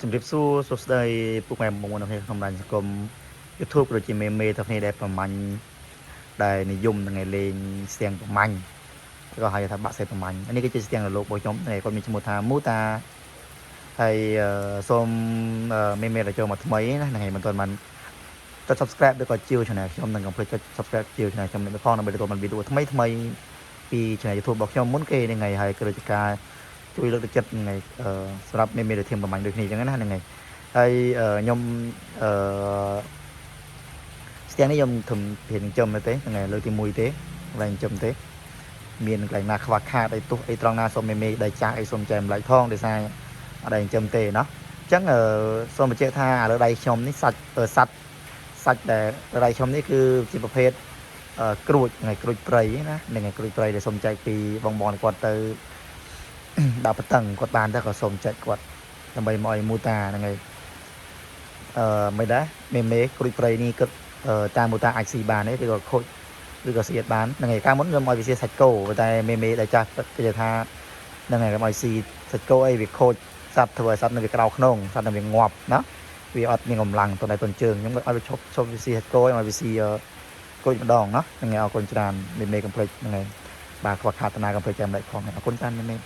ជំរាបសួរសួស្តីពុកម៉ែបងប្អូនទាំងក្នុងបណ្ដាញសង្គម YouTube ដូចជាមេទាំងគ្នាដែលប្រមាញ់ដែលនិយមថ្ងៃលេងស្ទាំងប្រមាញ់ក៏ហៅថាបាក់សេប្រមាញ់នេះគឺជាស្ទាំងលោករបស់ខ្ញុំតែគាត់មានឈ្មោះថាមូតាហើយសូមមេដែលចូលមកថ្មីណាថ្ងៃមិនទាន់បានចុច Subscribe ឬក៏ជាវ Channel ខ្ញុំនឹងកុំភ្លេចចុច Subscribe ជាវ Channel ខ្ញុំនឹងផងដើម្បីទទួលបានវីដេអូថ្មីពី Channel YouTube របស់ខ្ញុំមុនគេនឹងថ្ងៃហើយគឺជាការជួយលើកទឹកចិត្តថ្ងៃសម្រាប់មេដែលធៀមប្រមាញ់ដូចគ្នាអញ្ចឹងណាហ្នឹងហើយហើយខ្ញុំស្ទាំងនេះខ្ញុំធំរៀនចំទេថ្ងៃលើកទី1ទេកន្លែងចំទេមានកន្លែងណាខ្វះខាតអីទោះអីត្រង់ណាសូមមេដែលចាស់អីសូមចែកម្លែកផងដោយសារអត់ដែលចំទេណាអញ្ចឹងសូមបញ្ជាក់ថាឥឡូវដៃខ្ញុំនេះសាច់ដែលដៃខ្ញុំនេះគឺជាប្រភេទក្រួចថ្ងៃក្រួចព្រៃណាថ្ងៃក្រួចព្រៃដែលសូមចែកពីបងគាត់ទៅដាក់បតឹងគាត់បានទៅក៏សូមចែកគាត់ដើម្បីមកឲ្យមូតាហ្នឹងហើយមិនដែរមេក្រួចព្រៃនេះគិតតាមមូតាអាចស៊ីបានទេឬក៏ខូចឬក៏ស្អៀតបានហ្នឹងហើយកាលមុនខ្ញុំឲ្យវាស៊ីសាច់គោតែមេដែលចាស់គេថាហ្នឹងហើយខ្ញុំឲ្យស៊ីសាច់គោអីវាខូចសត្វធ្វើឲ្យសត្វនៅវាក្រៅខ្នងសត្វនៅវាងាប់ណាវាអត់មានកម្លាំងទៅតែទុនជើងខ្ញុំឲ្យវាឈប់វាស៊ីសាច់គោឲ្យវាស៊ីគោចម្ដងណាហ្នឹងហើយអរគុណច្រើនមេកុំភ្លេចហ្នឹងហើយបាទខ្វះខាតតាណាកុំភ្លេចចាំដៃផងអរគុណច្រើនមេ